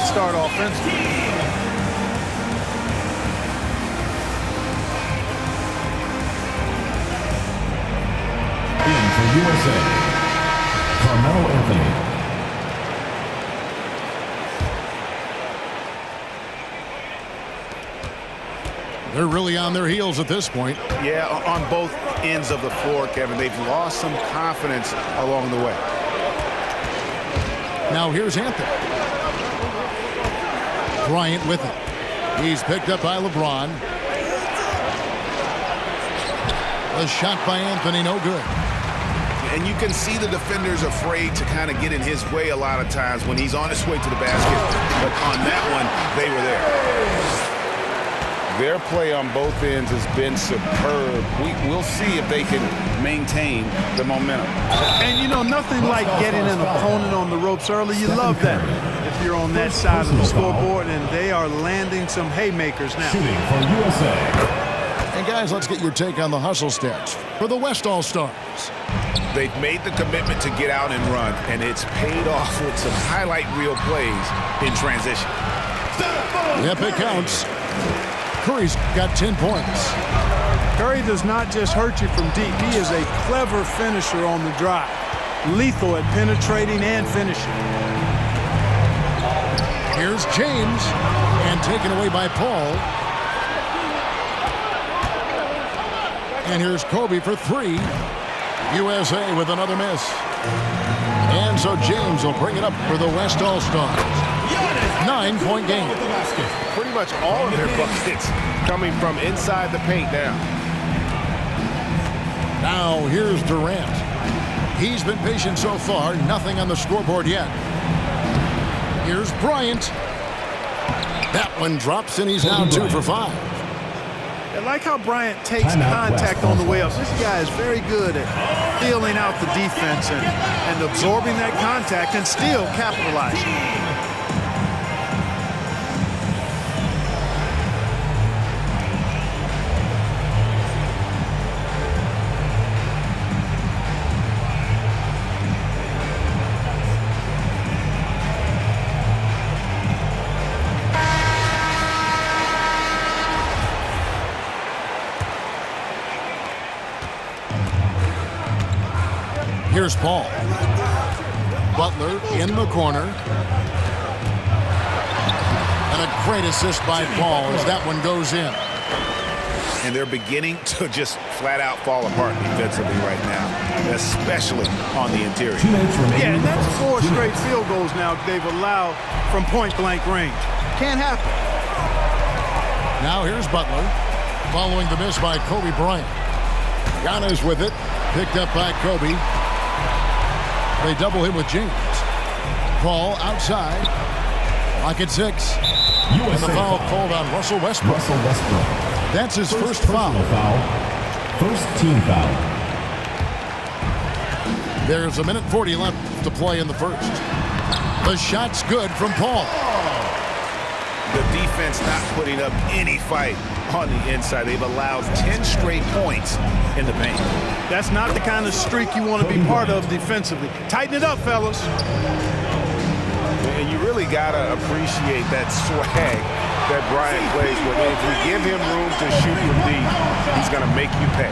start offensively. In for USA, Carmelo Anthony. They're really on their heels at this point. Yeah, on both ends of the floor, Kevin. They've lost some confidence along the way. Now here's Anthony. Bryant with it. He's picked up by LeBron. The shot by Anthony, no good. And you can see the defenders afraid to kind of get in his way a lot of times when he's on his way to the basket. But on that one, they were there. Their play on both ends has been superb. We'll see if they can maintain the momentum. And, you know, nothing like getting an opponent on the ropes early. You love that if you're on that side of the scoreboard, and they are landing some haymakers now. Shooting for USA. And, guys, let's get your take on the hustle stats for the West All-Stars. They've made the commitment to get out and run, and it's paid off with some highlight reel plays in transition. Yep, it counts. Curry's got 10 points. Curry does not just hurt you from deep. He is a clever finisher on the drive. Lethal at penetrating and finishing. Here's James, and taken away by Paul. And here's Kobe for three. USA with another miss. And so James will bring it up for the West All-Stars. 9-point game. Pretty much all of their buckets coming from inside the paint now. Now here's Durant. He's been patient so far. Nothing on the scoreboard yet. Here's Bryant. That one drops, and he's now 2 for 5. I like how Bryant takes contact on the way up. This guy is very good at feeling out the defense and absorbing that contact and still capitalizing. Here's Paul. Butler in the corner. And a great assist by Paul as that one goes in. And they're beginning to just flat out fall apart defensively right now, especially on the interior. Yeah, and that's 4 straight field goals now they've allowed from point-blank range. Can't happen. Now here's Butler, following the miss by Kobe Bryant. Giannis with it, picked up by Kobe. They double him with James. Paul outside. Lock at 6. And the foul called on Russell Westbrook. That's his first foul. First team foul. There's 1:40 left to play in the first. The shot's good from Paul. The defense not putting up any fight on the inside. They've allowed 10 straight points in the paint. That's not the kind of streak you want to be part of defensively. Tighten it up, fellas. And you really got to appreciate that swag that Bryant plays with. If you give him room to shoot from deep, he's going to make you pay.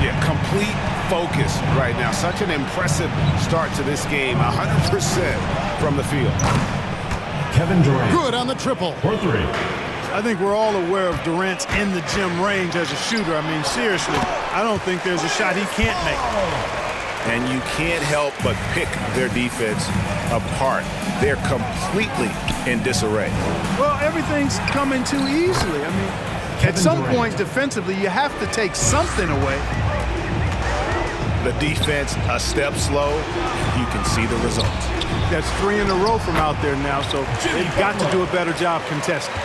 Yeah, complete focus right now. Such an impressive start to this game. 100% from the field. Kevin Durant. Good on the triple. For 3. I think we're all aware of Durant's in the gym range as a shooter. I mean, seriously, I don't think there's a shot he can't make. And you can't help but pick their defense apart. They're completely in disarray. Well, everything's coming too easily. I mean, at some point defensively, you have to take something away. The defense a step slow, you can see the results. That's 3 in a row from out there now, so they've got to do a better job contesting.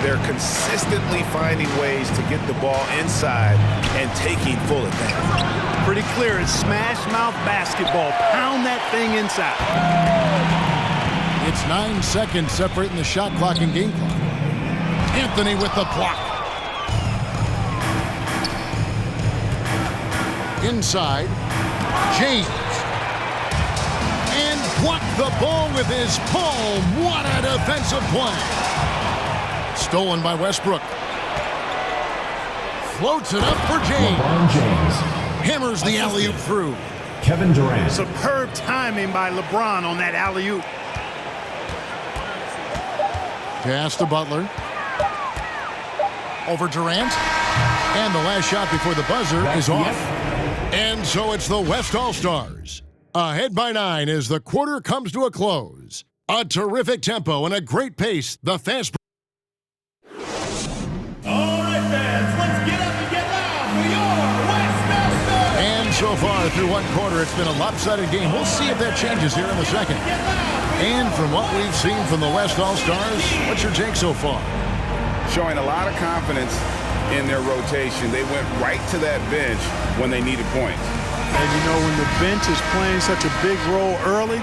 They're consistently finding ways to get the ball inside and taking full advantage. Pretty clear, it's smash mouth basketball. Pound that thing inside. It's 9 seconds separating the shot clock and game clock. Anthony with the block. Inside, James. And Plucked the ball with his palm. What a defensive play. Stolen by Westbrook. Floats it up for James. LeBron James. Hammers the alley-oop through. Kevin Durant. Superb timing by LeBron on that alley-oop. Pass to Butler. Over Durant. And the last shot before the buzzer is off. And so it's the West All-Stars. Ahead by 9 as the quarter comes to a close. A terrific tempo and a great pace. The fast. All right, fans, let's get up and get loud for your West All-Stars. And so far through one quarter, it's been a lopsided game. We'll see if that changes here in the second. And from what we've seen from the West All-Stars, what's your take so far? Showing a lot of confidence in their rotation. They went right to that bench when they needed points. And you know, when the bench is playing such a big role early,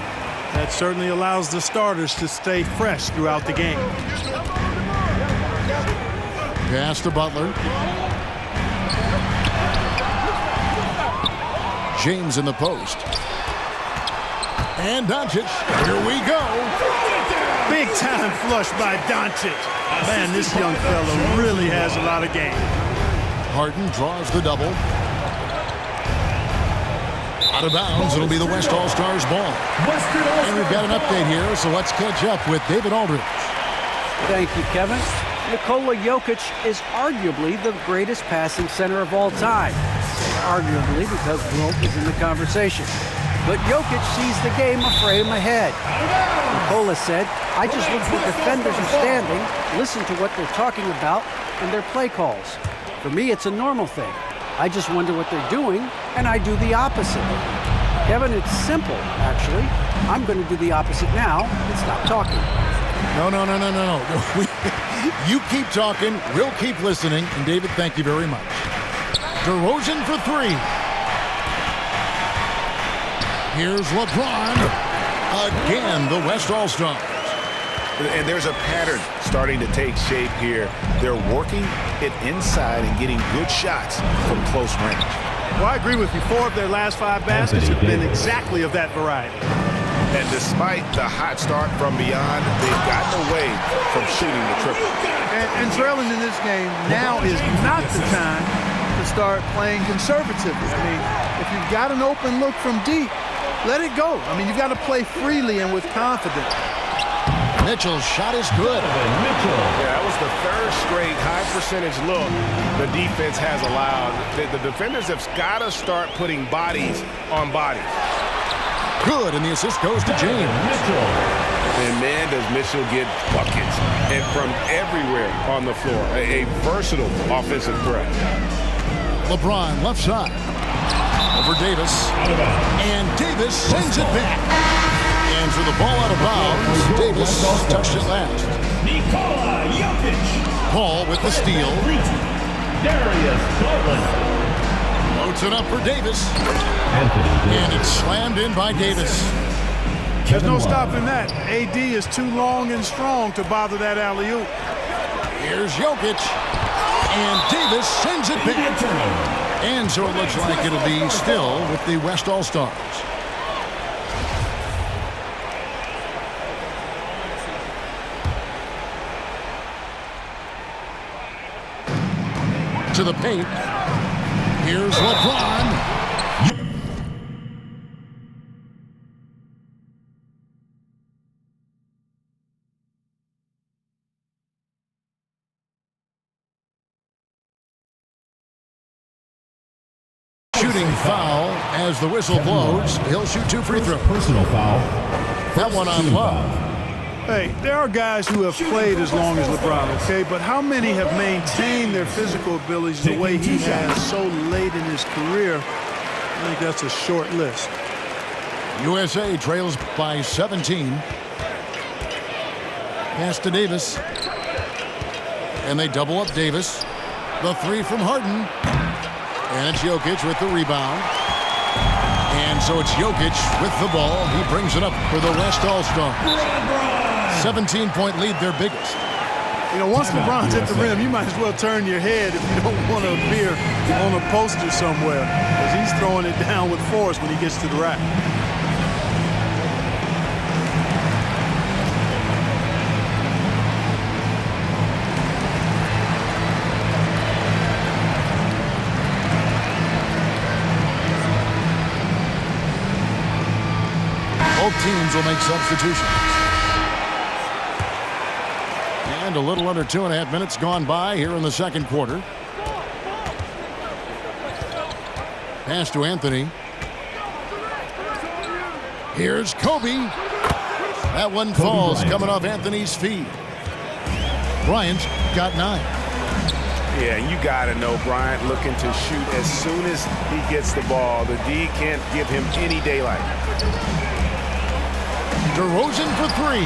that certainly allows the starters to stay fresh throughout the game. Pass to Butler. James in the post. And Doncic. Here we go. Big time flush by Doncic. Man, this young fella really has a lot of game. Harden draws the double. Out of bounds, it'll be the West All-Stars ball. And we've got an update here, so let's catch up with David Aldridge. Thank you, Kevin. Nikola Jokic is arguably the greatest passing center of all time. Arguably because Wilt is in the conversation. But Jokic sees the game a frame ahead. Nikola said, I just look for defenders are standing, listen to what they're talking about, and their play calls. For me, it's a normal thing. I just wonder what they're doing, and I do the opposite. Kevin, it's simple, actually. I'm going to do the opposite now and stop talking. No. You keep talking, we'll keep listening, and David, thank you very much. DeRozan for 3. Here's LeBron. Again, the West All-Stars. And there's a pattern starting to take shape here. They're working it inside and getting good shots from close range. Well, I agree with you. 4 of their last 5 baskets have been exactly of that variety. And despite the hot start from beyond, they've gotten away from shooting the triple. And trailing in this game, now is not the time to start playing conservatively. I mean, if you've got an open look from deep, let it go. I mean, you've got to play freely and with confidence. Mitchell's shot is good. Yeah, that was the 3rd straight high percentage look the defense has allowed. The defenders have got to start putting bodies on bodies. Good, and the assist goes to James. And man, does Mitchell get buckets and from everywhere on the floor. A versatile offensive threat. LeBron left side. Over Davis. And Davis sends it back. And for the ball out of bounds, Davis touched it last. Nikola Jokic. Paul with the steal. Darius Garland. Loads it up for Davis. And it's slammed in by Davis. There's no stopping that. AD is too long and strong to bother that alley-oop. Here's Jokic. And Davis sends it back. And so it looks like it'll be still with the West All-Stars. To the paint. Here's LeBron. Shooting foul as the whistle blows. He'll shoot 2 free throws. Personal foul. That one on Love. Hey, there are guys who have played as long as LeBron, okay? But how many have maintained their physical abilities the way he has so late in his career? I think that's a short list. USA trails by 17. Pass to Davis. And they double up Davis. The 3 from Harden. And it's Jokic with the rebound. And so it's Jokic with the ball. He brings it up for the West All-Stars. 17-point lead, their biggest. You know, once LeBron's at the rim, you might as well turn your head if you don't want to appear on a poster somewhere, because he's throwing it down with force when he gets to the rack. teams will make substitutions. And a little under 2.5 minutes gone by here in the second quarter. Pass to Anthony. Here's Kobe. That one falls Bryant. coming off Anthony's feet. Bryant's got 9. Yeah, you got to know Bryant looking to shoot as soon as he gets the ball. The D can't give him any daylight. DeRozan for 3.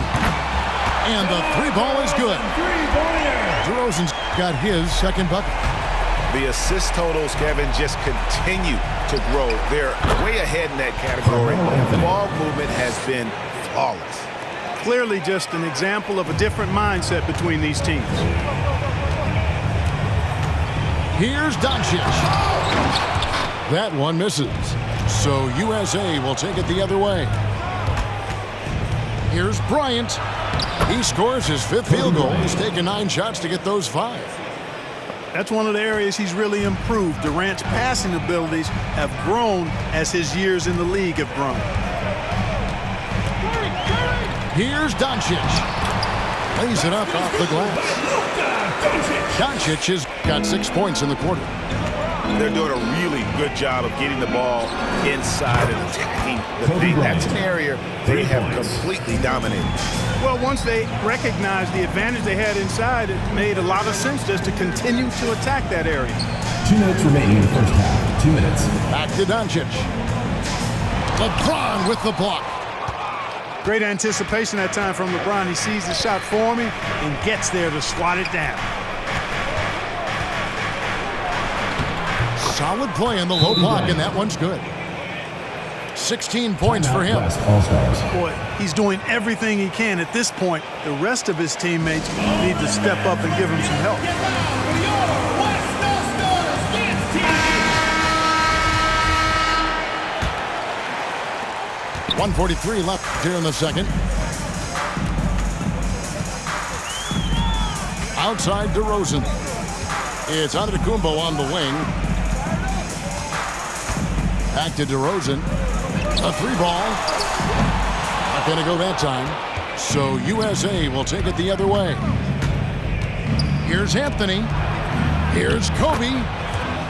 And the 3 ball is good. DeRozan's got his second bucket. The assist totals, Kevin, just continue to grow. They're way ahead in that category. The ball movement has been flawless. Clearly just an example of a different mindset between these teams. Here's Doncic. That one misses. So USA will take it the other way. Here's Bryant. He scores his 5th field goal. He's taken 9 shots to get those 5. That's one of the areas he's really improved. Durant's passing abilities have grown as his years in the league have grown. Here's Doncic. Lays it up off the glass. Doncic has got 6 points in the quarter. They're doing a really good job of getting the ball inside and attacking the paint. That's an area they have completely dominated. Well, once they recognized the advantage they had inside, it made a lot of sense just to continue to attack that area. 2 minutes remaining in the first half. 2 minutes. Back to Doncic. LeBron with the block. Great anticipation that time from LeBron. He sees the shot forming and gets there to swat it down. Solid play in the low block, and that one's good. 16 points for him. All-Stars. Boy, he's doing everything he can. At this point, the rest of his teammates need to step up and give him some help. 1:43 left here in the second. Outside DeRozan. It's Antetokounmpo on the wing. Back to DeRozan. A 3 ball. Not going to go that time. So USA will take it the other way. Here's Anthony. Here's Kobe.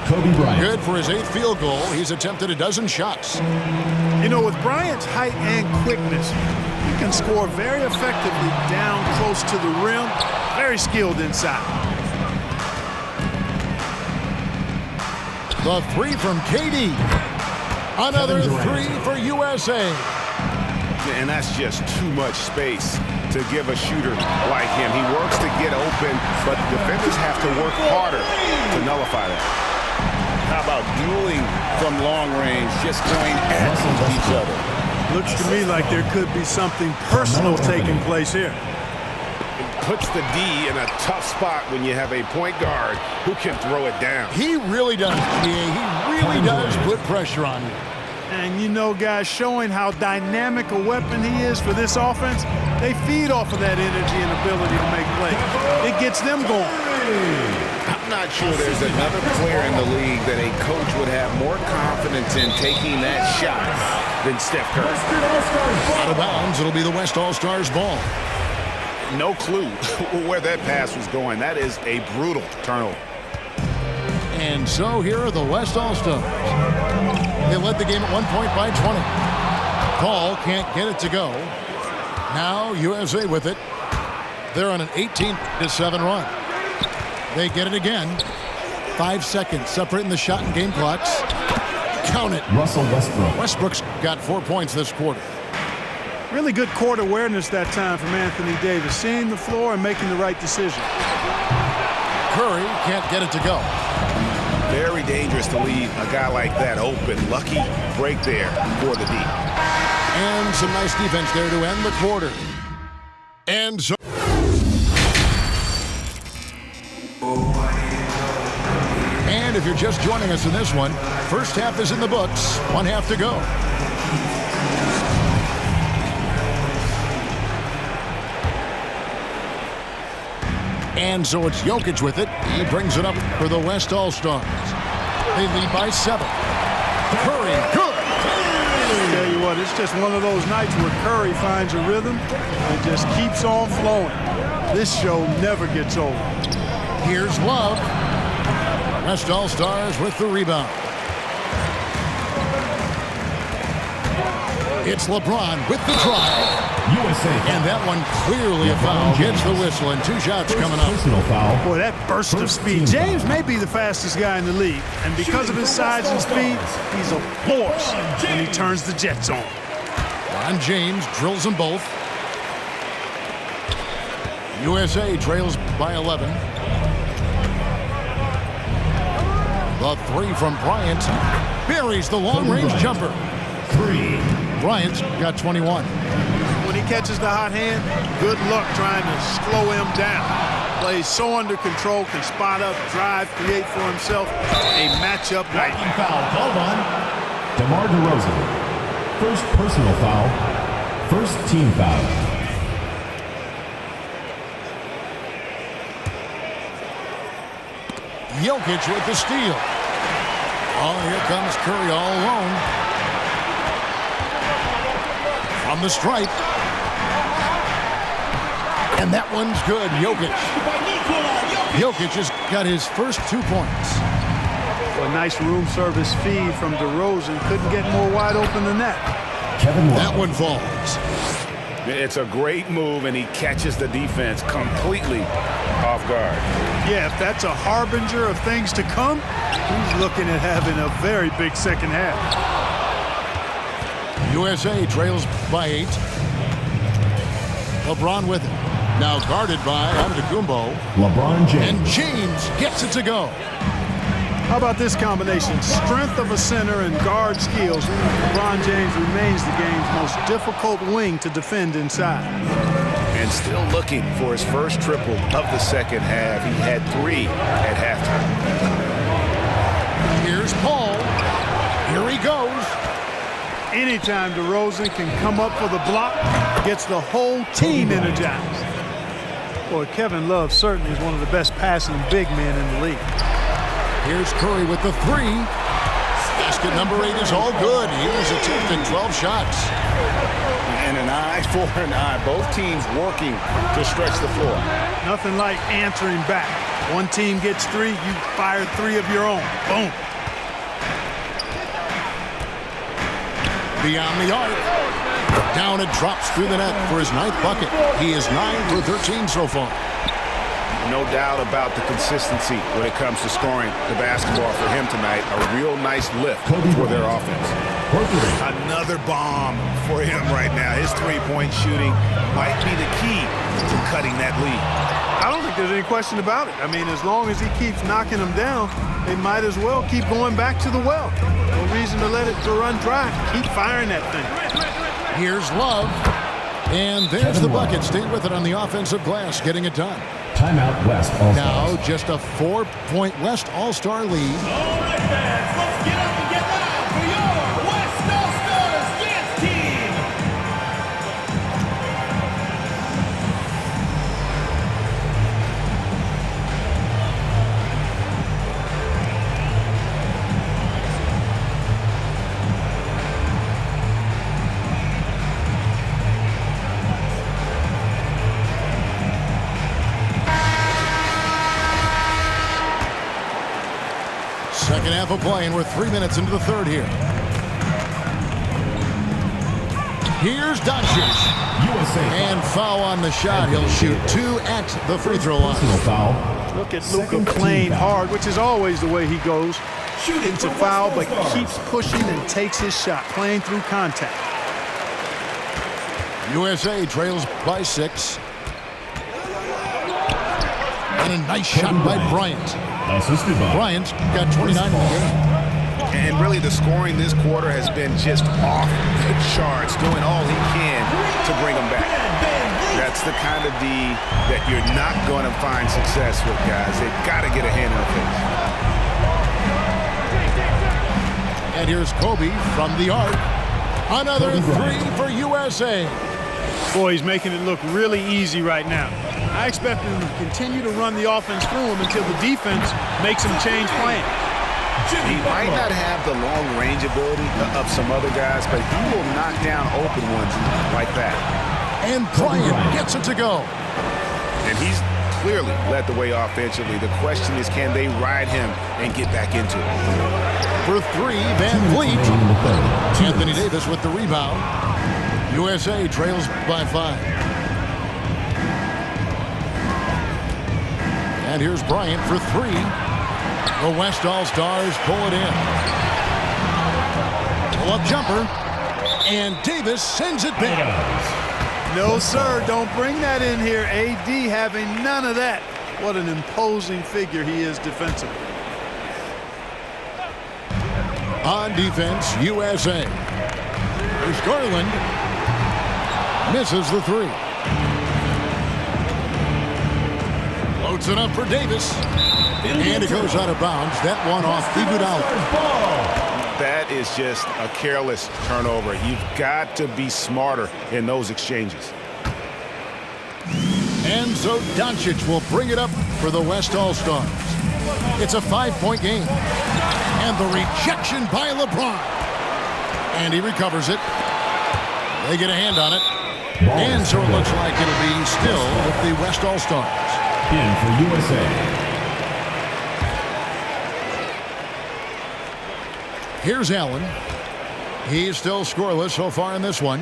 Kobe Bryant. Good for his 8th field goal. He's attempted a dozen shots. You know, with Bryant's height and quickness, he can score very effectively down close to the rim. Very skilled inside. The 3 from KD. Another 3 for USA. And that's just too much space to give a shooter like him. He works to get open, but defenders have to work harder to nullify that. How about dueling from long range, just going at each other? Looks to me like there could be something personal taking place here. It puts the D in a tough spot when you have a point guard who can throw it down. He really does. He really does put pressure on you. And you know, guys, showing how dynamic a weapon he is for this offense, they feed off of that energy and ability to make plays. It gets them going. I'm not sure there's another player in the league that a coach would have more confidence in taking that shot than Steph Curry. Out of bounds, it'll be the West All-Stars ball. No clue where that pass was going. That is a brutal turnover. And so here are the West All-Stars. They led the game at one point by 20. Paul can't get it to go. Now USA with it. They're on an 18-7 run. They get it again. 5 seconds separating the shot and game clocks. Count it. Russell Westbrook. Westbrook's got 4 points this quarter. Really good court awareness that time from Anthony Davis, seeing the floor and making the right decision. Curry can't get it to go. Very dangerous to leave a guy like that open. Lucky break there for the D. And some nice defense there to end the quarter. And so... And if you're just joining us in this one, first half is in the books. 1 half to go. And so it's Jokic with it. He brings it up for the West All-Stars. They lead by 7. Curry, good. Tell you what, but it's just one of those nights where Curry finds a rhythm and just keeps on flowing. This show never gets old. Here's Love. West All-Stars with the rebound. It's LeBron with the drive. USA And that one clearly a foul. Gets the whistle and 2 shots coming up. personal foul. Boy, that burst of speed. James may be the fastest guy in the league, and because of his size and speed, he's a force when he turns the Jets on. Ron James drills them both. USA trails by 11. The 3 from Bryant. Buries the long-range jumper. 3. Bryant's got 21. When he catches the hot hand, good luck trying to slow him down. Plays so under control, can spot up, drive, create for himself a matchup night. Foul called on DeMar DeRozan. First personal foul. First team foul. Jokic with the steal. Oh, here comes Curry all alone. From the stripe. And that one's good. Jokic has got his first 2 points. A nice room service feed from DeRozan. Couldn't get more wide open than that. Kevin Love. That one falls. It's a great move, and he catches the defense completely off guard. Yeah, if that's a harbinger of things to come, he's looking at having a very big second half. USA trails by 8. LeBron with it. Now guarded by Antetokounmpo. LeBron James. And James gets it to go. How about this combination? Strength of a center and guard skills. LeBron James remains the game's most difficult wing to defend inside. And still looking for his first triple of the second half. He had 3 at halftime. Here's Paul. Here he goes. Anytime DeRozan can come up for the block, gets the whole team energized. Boy, Kevin Love certainly is one of the best passing big men in the league. Here's Curry with the 3. Basket number 8 is all good. He was attempting 12 shots. And an eye for an eye. Both teams working to stretch the floor. Nothing like answering back. One team gets 3, you fire 3 of your own. Boom. Beyond the arc. Down and drops through the net for his 9th bucket. He is 9 for 13 so far. No doubt about the consistency when it comes to scoring the basketball for him tonight. A real nice lift for their offense. Another bomb for him right now. His three-point shooting might be the key to cutting that lead. I don't think there's any question about it. I mean, as long as he keeps knocking them down, they might as well keep going back to the well. No reason to let it run dry. Keep firing that thing. Here's Love. And there's the bucket. Stay with it on the offensive glass, getting it done. Timeout West All-Stars. Now just a 4-point West All-Star lead. All right, fans, let's get up and get loud for your West All-Stars dance team. Second half of play, and we're 3 minutes into the third here. Here's Doncic. USA And foul on the shot. He'll shoot 2 at the free throw line. personal foul. Look at Luka Second playing team foul. hard, which is always the way he goes. It's a foul, but keeps pushing and takes his shot, playing through contact. USA trails by 6. And a nice shot by Bryant. Assisted by Bryant's got 29 in the game. And really the scoring this quarter has been just off the charts, doing all he can to bring them back. That's the kind of D that you're not going to find success with, guys. They've got to get a hand in the face. And here's Kobe from the arc. Another 3 for USA. Boy, he's making it look really easy right now. I expect him to continue to run the offense through him until the defense makes him change plans. He might not have the long-range ability of some other guys, but he will knock down open ones like that. And Bryant gets it to go. And he's clearly led the way offensively. The question is, can they ride him and get back into it? For three, Van Vliet. Anthony Davis with the rebound. USA trails by 5. And here's Bryant for 3. The West All-Stars pull it in. Pull-up jumper. And Davis sends it back. No, sir. Don't bring that in here. AD having none of that. What an imposing figure he is defensively. On defense, USA. There's Garland. Misses the 3. Loads it up for Davis. And it goes out of bounds. That one off Iguodala. That is just a careless turnover. You've got to be smarter in those exchanges. And so Doncic will bring it up for the West All-Stars. It's a 5-point game. And the rejection by LeBron. And he recovers it. They get a hand on it. And so it looks like it'll be still with the West All-Stars. In for USA. Here's Allen. He's still scoreless so far in this one.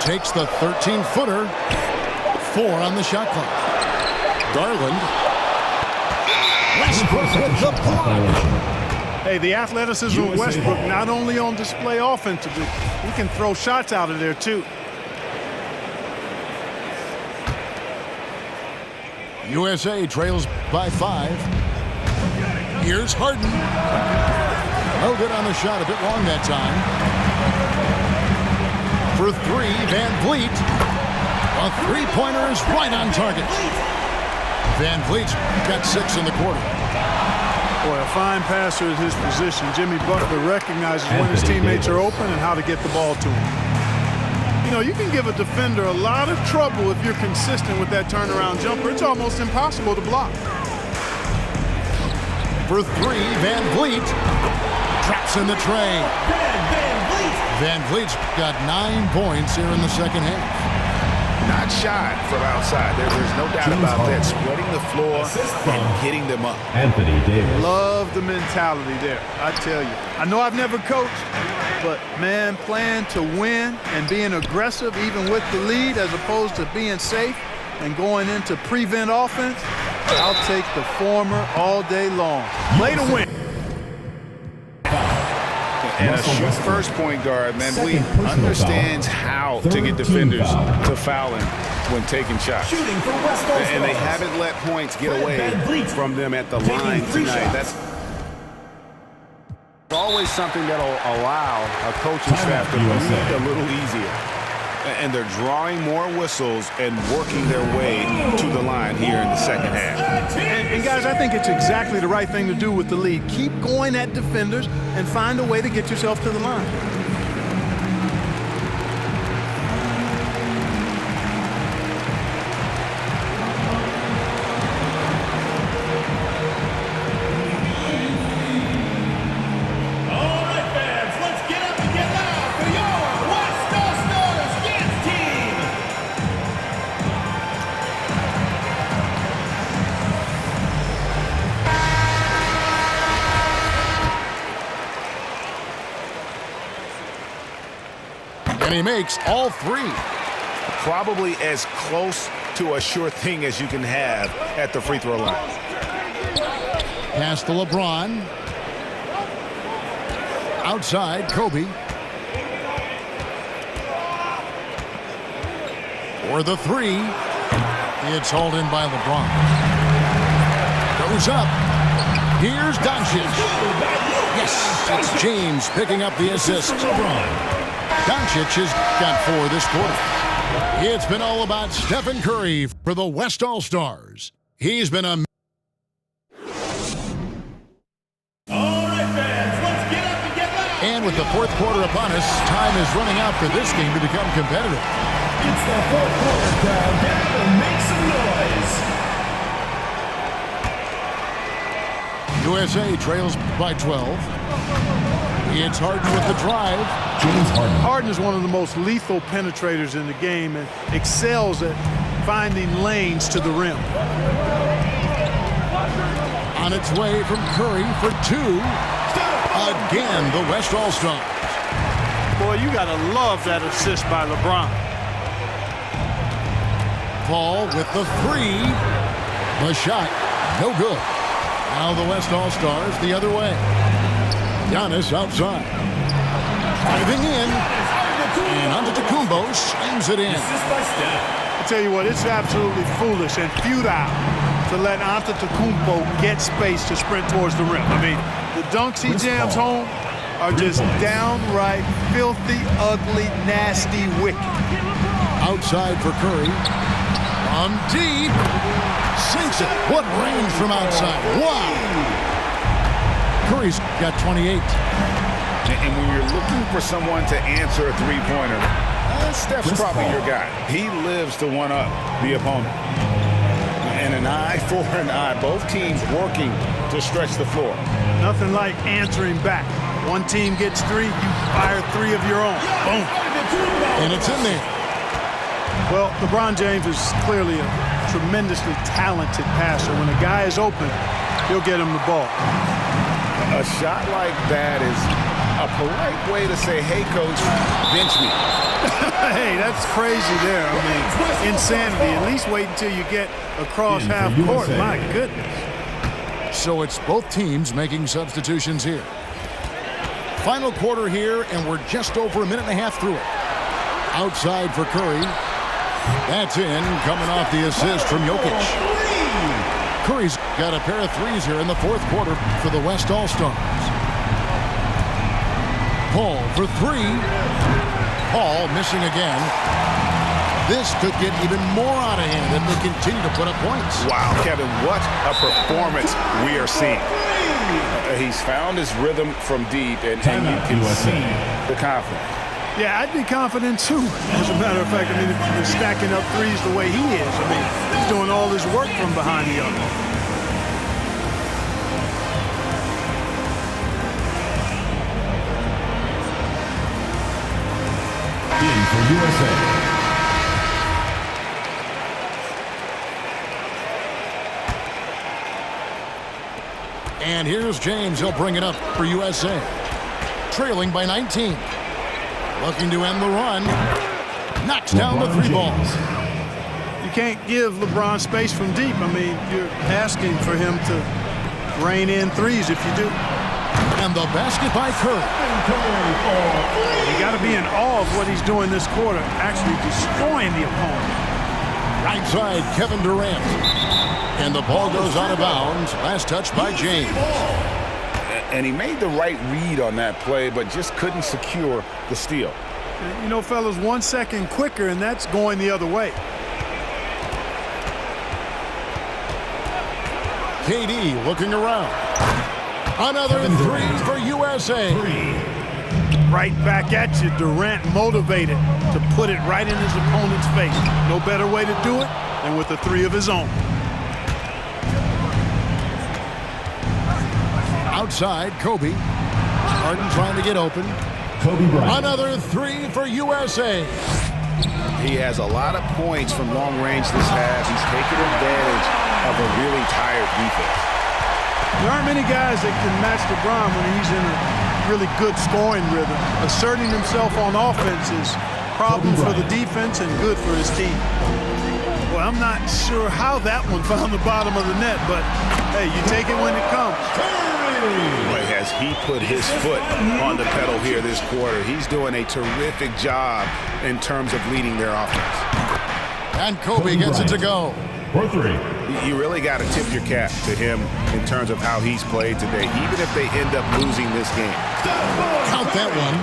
Takes the 13-footer. 4 on the shot clock. Garland. Westbrook with the block. Hey, the athleticism of Westbrook not only on display offensively, he can throw shots out of there too. USA trails by 5. Here's Harden. No good on the shot, a bit long that time. For 3, Van Vliet. A three-pointer is right on target. Van Vliet's got 6 in the quarter. Boy, a fine passer at his position. Jimmy Butler recognizes when his teammates are open and how to get the ball to him. You know, you can give a defender a lot of trouble if you're consistent with that turnaround jumper. It's almost impossible to block. For 3, Van Vliet. Traps in the tray. Van Vliet's got 9 points here in the second half. Not shy from outside. There's no doubt about that. Spreading the floor and getting them up. Anthony Davis. Love the mentality there, I tell you. I know I've never coached, but, man, playing to win and being aggressive even with the lead as opposed to being safe and going into prevent offense, I'll take the former all day long. Play to win. And a first point guard, man, Lee understands how to get defenders to foul him when taking shots. And they haven't let points get away from them at the line tonight. That's always something that'll allow a coaching staff to breathe a little easier. And they're drawing more whistles and working their way to the line here in the second half. And guys, I think it's exactly the right thing to do with the lead. Keep going at defenders and find a way to get yourself to the line. All right, fans, let's get up and get loud for your West All-Stars dance team. And he makes all 3. Probably as close to a sure thing as you can have at the free throw line. Pass to LeBron. Outside, Kobe. For the 3. It's hauled in by LeBron. Goes up. Here's Doncic. Yes, it's James picking up the assist. Doncic has got 4 this quarter. It's been all about Stephen Curry for the West All-Stars. He's been a... All right, fans, let's get up and get loud. And with the fourth quarter upon us, time is running out for this game to become competitive. It's the fourth quarter, crowd. Get up and make some noise. USA trails by 12. It's Harden with the drive. James Harden. Harden is one of the most lethal penetrators in the game and excels at finding lanes to the rim. On its way from Curry for 2. Again, the West All-Stars. Boy, you got to love that assist by LeBron. Paul with the 3. The shot, no good. Now the West All-Stars the other way. Giannis outside. Driving in. And Antetokounmpo slams it in. I tell you what, it's absolutely foolish and futile to let Antetokounmpo get space to sprint towards the rim. I mean, the dunks he jams home are just downright filthy, ugly, nasty, wicked. Outside for Curry. From deep. Sinks it. What range from outside. Wow. Curry's got 28. And when you're looking for someone to answer a three-pointer, Steph's probably your guy. He lives to one-up the opponent. And an eye for an eye. Both teams working to stretch the floor. Nothing like answering back. One team gets 3, you fire 3 of your own. Boom. And it's in there. Well, LeBron James is clearly a tremendously talented passer. When a guy is open, he'll get him the ball. A shot like that is a polite way to say, hey, coach, bench me. Hey, that's crazy there. I mean, insanity. At least wait until you get across half court. My goodness. So it's both teams making substitutions here. Final quarter here, and we're just over a minute and a half through it. Outside for Curry. That's in, coming off the assist from Jokic. Curry's got a pair of 3s here in the fourth quarter for the West All-Stars. Paul for 3. Paul missing again. This could get even more out of hand if they continue to put up points. Wow, Kevin, what a performance we are seeing. He's found his rhythm from deep, and you can see the confidence. Yeah, I'd be confident too. As a matter of fact, I mean, if you're stacking up 3s the way he is, I mean, he's doing all his work from behind the arc. In for USA. And here's James. He'll bring it up for USA. Trailing by 19. Looking to end the run. Knocks down the 3 ball. You can't give LeBron space from deep. I mean, you're asking for him to rain in 3s if you do. And the basket by Curry. You got to be in awe of what he's doing this quarter, actually destroying the opponent. Right side, Kevin Durant. And the ball goes out of bounds. Last touch by James. And he made the right read on that play, but just couldn't secure the steal. You know, fellas, 1 second quicker, and that's going the other way. KD looking around. Another 3 for USA. Right back at you, Durant motivated to put it right in his opponent's face. No better way to do it than with a 3 of his own. Outside, Kobe. Harden trying to get open. Kobe Bryant. Another 3 for USA. He has a lot of points from long range this half. He's taken advantage of a really tired defense. There aren't many guys that can match LeBron when he's in a really good scoring rhythm. Asserting himself on offense is problems for the defense and good for his team. Well, I'm not sure how that one found the bottom of the net, but hey, you take it when it comes. But as he put his foot on the pedal here this quarter, he's doing a terrific job in terms of leading their offense. And Kobe gets it to go. For 3. You really got to tip your cap to him in terms of how he's played today, even if they end up losing this game. Count that one.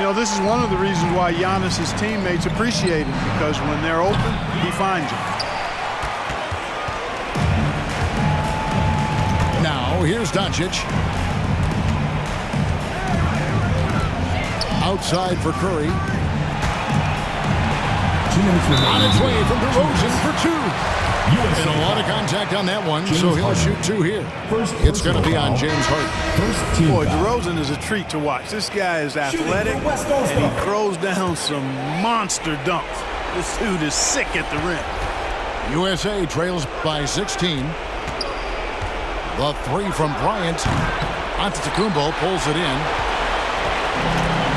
You know, this is one of the reasons why Giannis's teammates appreciate him, because when they're open, he finds them. Now, here's Doncic. Outside for Curry. 2 minutes remaining. On its way from DeRozan for 2. And a lot of contact contact on that one, so he'll shoot 2 here. It's going to be on James Harden. First team Boy, foul. DeRozan is a treat to watch. This guy is athletic, and he throws down some monster dunks. This dude is sick at the rim. USA trails by 16. The 3 from Bryant. Antetokounmpo pulls it in.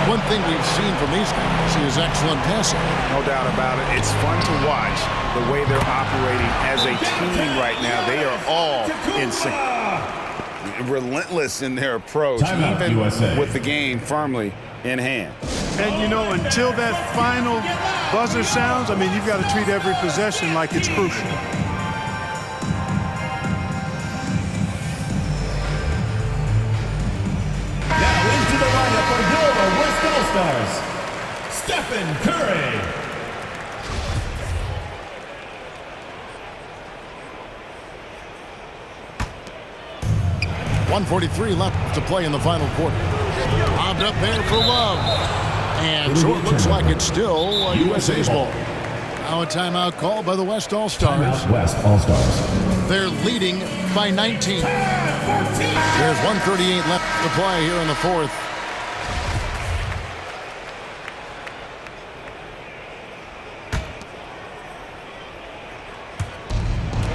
One thing we've seen from these guys is excellent passing. No doubt about it. It's fun to watch the way they're operating as a team right now. They are all in sync. Relentless in their approach, Timeout, even USA. with the game firmly in hand. And, you know, until that final buzzer sounds, I mean, you've got to treat every possession like it's crucial. Now into the lineup for your West All-Stars, Stephen Curry. 1:43 left to play in the final quarter. Lobbed up there for Love. And so it looks like it's still USA's ball. Now a timeout called by the West All-Stars. Timeout West All-Stars. They're leading by 19. There's 1:38 left to play here in the fourth.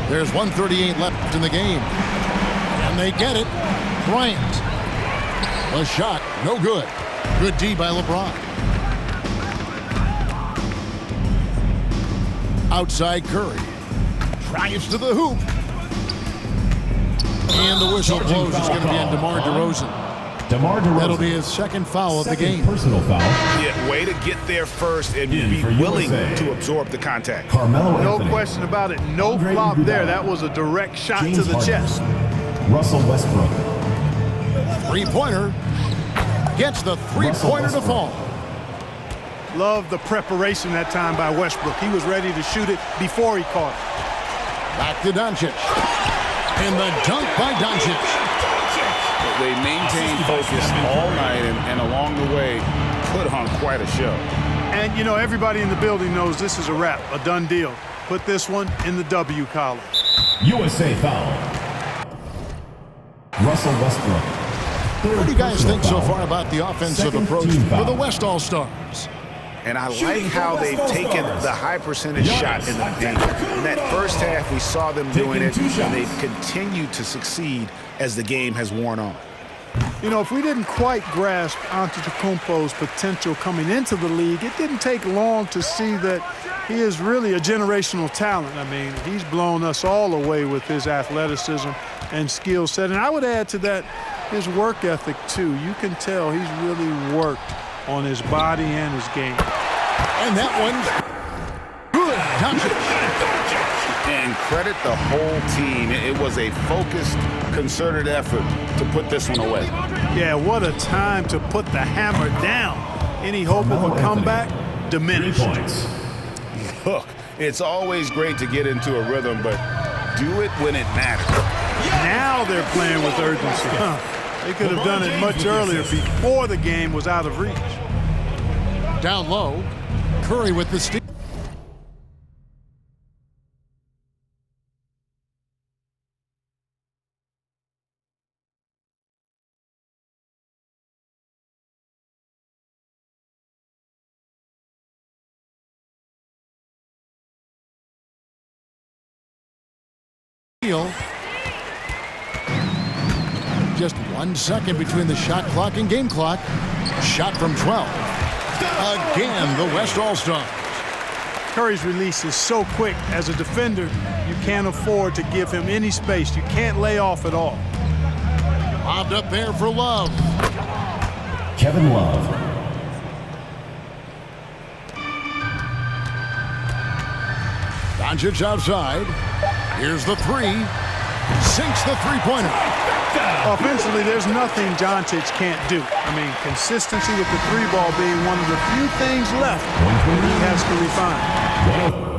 There's 1:38 left in the game. And they get it. Bryant. A shot. No good. Good D by LeBron. Outside Curry. Drives to the hoop. And the whistle blows. It's going to be on DeMar DeRozan. DeMar DeRozan. That'll be his second foul of the Second game. personal foul. Yeah, way to get there first and In be for willing USA. to absorb the contact. Carmelo No Anthony. question about it. No Andre flop Iguodala. there. That was a direct shot James to the Harden. chest. Russell Westbrook. Three-pointer. Gets the three-pointer to fall. Love the preparation that time by Westbrook. He was ready to shoot it before he caught it. Back to Doncic. And the dunk by Doncic. They maintained focus all night and along the way put on quite a show. And, you know, everybody in the building knows this is a wrap, a done deal. Put this one in the W column. USA foul. Russell Westbrook. What do you guys think so far about the offensive Second approach team for foul. the West All-Stars? And I like how they've taken the high percentage shot in the paint. In that first half, we saw them doing it, and they've continued to succeed as the game has worn on. You know, if we didn't quite grasp Antetokounmpo's potential coming into the league, it didn't take long to see that he is really a generational talent. I mean, he's blown us all away with his athleticism and skill set. And I would add to that his work ethic, too. You can tell he's really worked on his body and his game. And that one's good. Doncic. And credit the whole team. It was a focused, concerted effort to put this one away. Yeah, what a time to put the hammer down. Any hope of a comeback? 3 Diminished. points. Look, it's always great to get into a rhythm, but do it when it matters. Now they're playing with urgency. They could have done it much earlier before the game was out of reach. Down low. Curry with the steal. Just 1 second between the shot clock and game clock. Shot from 12. Again, the West All-Stars. Curry's release is so quick. As a defender, you can't afford to give him any space. You can't lay off at all. Lobbed up there for Love. Kevin Love. Doncic outside. Here's the three. Sinks the three-pointer. Offensively, there's nothing Doncic can't do. I mean, consistency with the three ball being one of the few things left he has to refine.